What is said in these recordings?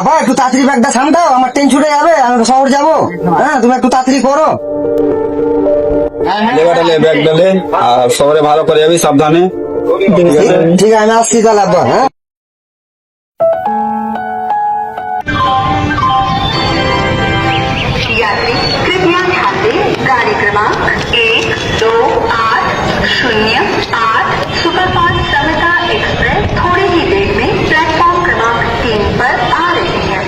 আবার একটু তাড়াতাড়ি ব্যাগটা সামটাও, আমার ট্রেন ছুটে যাবে, আমি তো শহর যাবো। হ্যাঁ, তুমি একটু তাড়াতাড়ি করো। লে ব্যাগ ডালে, আর শহরে ভালো করে যাবি, সাবধানে। ঠিক আছে, ঠিক আছে, আমি আসছি তাহলে আব্বা। হ্যাঁ, यात्री कृपया ध्यान दें, गाड़ी क्रमांक 1280 सुपरफास्ट समता एक्सप्रेस थोड़ी ही देर में प्लेटफॉर्म क्रमांक 3 पर आ रही है।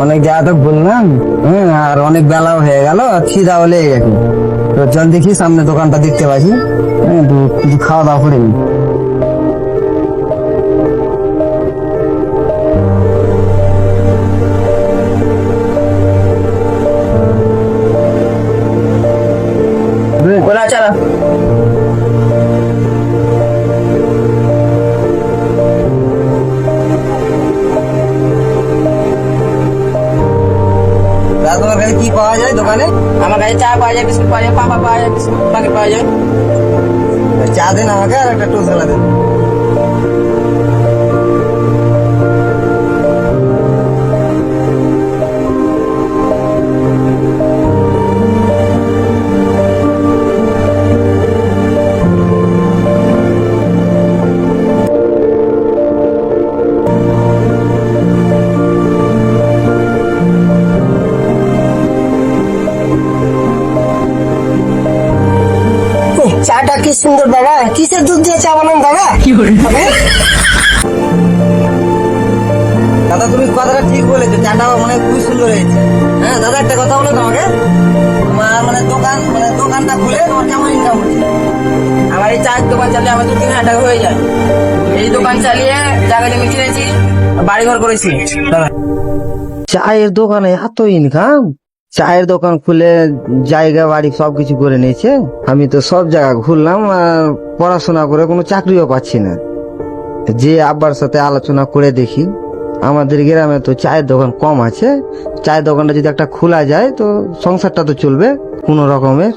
অনেক জায়গা তো বললাম। হ্যাঁ, আর অনেক বেলাও হয়ে গেল, খিদা হলে এখন তো চল দেখি সামনে দোকানটা দেখতে পাচ্ছি। হ্যাঁ, তো কিছু খাওয়া দাওয়া করে নি। চলো। তোমার কাছে কি পাওয়া যায় দোকানে? আমার কাছে চা পাওয়া যায়, বিস্কুট পাওয়া যায়, পাপা পাওয়া যায়, বিস্কুট প্যাকেট পাওয়া যায়। চা দেন আমাকে, আর একটা টোস্ট গেলা দেন। চাটা কি সুন্দর দাদা, কিসের দুধ দিয়ে চা বানান দাদা? দাদা তুমি কথাটা ঠিক বলেছো, চাটা মানে খুবই সুন্দর হয়েছে। হ্যাঁ দাদা, একটা কথা বলো তোমাকে, তোমার দোকানটা খুলে তোমার কেমন ইনকাম হচ্ছে? আমার এই চায়ের দোকান চালিয়ে আমার 2-3 হাজার টাকা হয়ে যায়। এই দোকান চালিয়ে জায়গা জমি কিনেছি, বাড়ি ঘর করেছি। চায়ের দোকানে এত ইনকাম? চায়ের দোকান খুলে জায়গা বাড়ি সবকিছু করে নিয়েছে। আমি তো সব জায়গা ঘুরলাম, আর পড়াশোনা করে কোনো চাকরিও পাচ্ছি না। যে আব্বার সাথে আলোচনা করে দেখি, আমাদের গ্রামে তো চায়ের দোকান কম আছে, চায়ের দোকানটা যদি একটা খোলা যায় তো সংসারটা তো চলবে কোনো রকমের।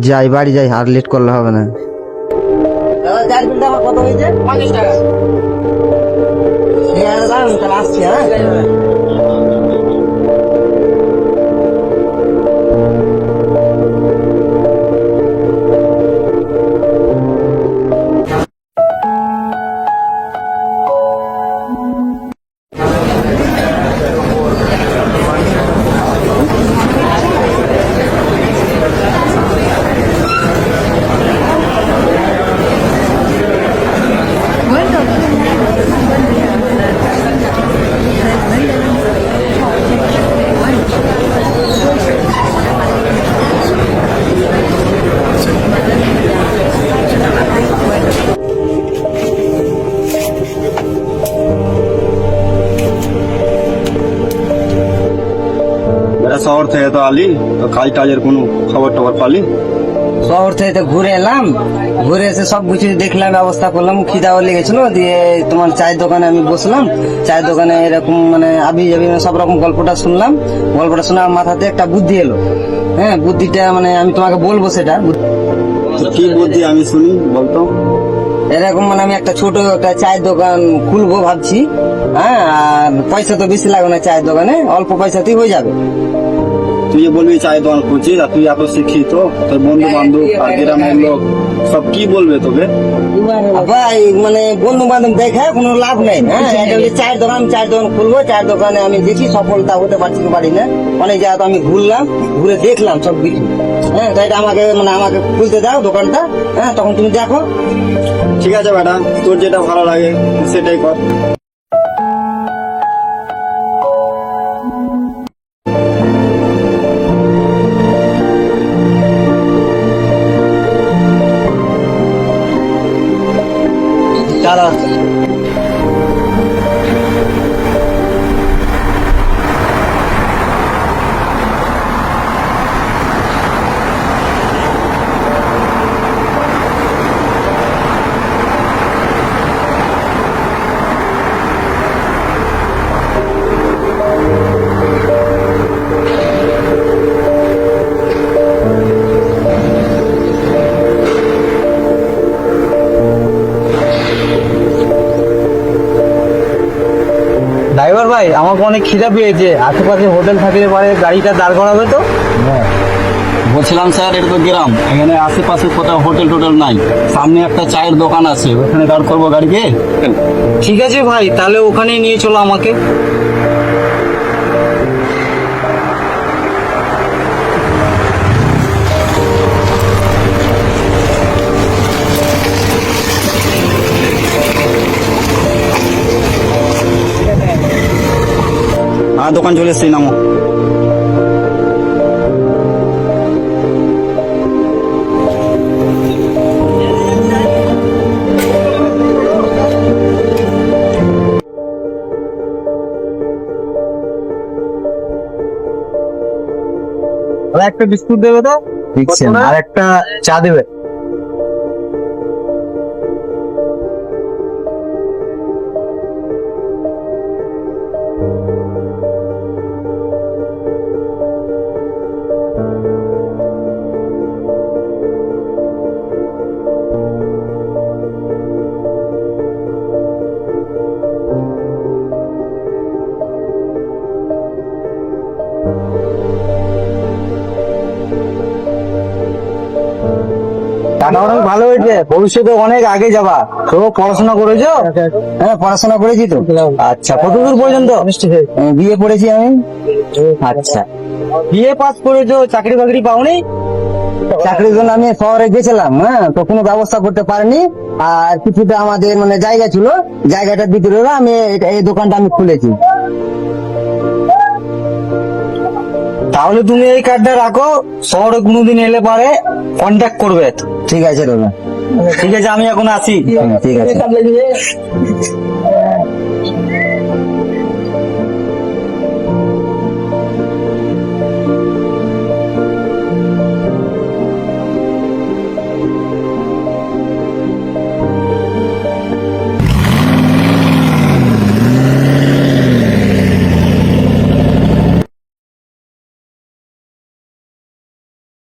যাই, বাড়ি যাই, আর লেট করলে হবে না। চায়ের বিলটা আমার কত হয়েছে? 50 টাকা। ঠিক আছে দাঁড়ান, তাহলে আসছি। হ্যাঁ, শহর থেকে তো আলি, তো কাজ টাজের কোনো খবর টবর পালি? শহর থেকে তো ঘুরে এলাম, ঘুরে এসে সব কিছু দেখলাম, ব্যবস্থা করলাম, খিদাও লেগেছিল। দিয়ে তোমার চায়ের দোকানে আমি বসলাম, চায়ের দোকানে এরকম আবি যাবি সব রকম গল্পটা শুনলাম। গল্পটা শুনে আমার মাথাতে একটা বুদ্ধি এলো। হ্যাঁ, বুদ্ধিটা আমি তোমাকে বলবো সেটা। কি বুদ্ধি আমি শুনি, বলতো। এরকম আমি একটা ছোট একটা চায়ের দোকান খুলবো ভাবছি। হ্যাঁ, আর পয়সা তো বেশি লাগবে না চায়ের দোকানে, অল্প পয়সাতেই হয়ে যাবে। তুই যে বলবি চায়ের দোকান খুলছিস, আর তুই এত শিক্ষিত, তোর বন্ধু বান্ধব আর গ্রামের লোক সব কি বলবে তোকে? ভাই মানে বন্ধু বান্ধব দেখে কোনো লাভ নেই। হ্যাঁ, এটা হচ্ছে চায়ের দোকান, চায়ের দোকান খুলবো, চায়ের দোকানে আমি দেখি সফলতা হতে পারছি কি পারি না। অনেক জায়গা তো আমি ঘুরলাম, ঘুরে দেখলাম সব কিছু। হ্যাঁ, তাই এটা আমাকে খুলতে দাও দোকানটা। হ্যাঁ, তখন তুমি দেখো। ঠিক আছে বেটা, তোর যেটা ভালো লাগে সেটাই কর। চলো। ড্রাইভার ভাই, আমাকে অনেক খিদা পেয়েছে, আশেপাশে হোটেল থাকলে পারে গাড়িটা দাঁড় করাবে তো? বলছিলাম স্যার, এটা তো গ্রাম, এখানে আশেপাশে কোথাও হোটেল টোটেল নাই, সামনে একটা চায়ের দোকান আছে, ওখানে দাঁড় করবো গাড়িকে। ঠিক আছে ভাই, তাহলে ওখানে নিয়ে চলো আমাকে। হ্যাঁ, দোকান চলে এসছি, নামো। আর একটা বিস্কুট দেবে তো, আর একটা চা দেবে। টাকা অনেক ভালো হয়েছে, ভবিষ্যতে অনেক আগে যাবা। তো পড়াশোনা করেছো? হ্যাঁ, পড়াশোনা করেছি তো। আচ্ছা, কতদূর পর্যন্ত? বিয়ে পড়েছি আমি। আচ্ছা, বিএ পাস করেছো, চাকরি বাকরি পাওনি? চাকরির জন্য আমি শহরে গেছিলাম। হ্যাঁ, তো কোনো ব্যবস্থা করতে পারিনি। আর কিছুটা আমাদের জায়গা ছিল, জায়গাটার ভিতরে আমি এই দোকানটা আমি খুলেছি। তাহলে তুমি এই কার্ডটা রাখো, শহরে কোনোদিন এলে পারে কন্ট্যাক্ট করবে। ঠিক আছে দাদা। ঠিক আছে, আমি এখন আসি। ঠিক আছে।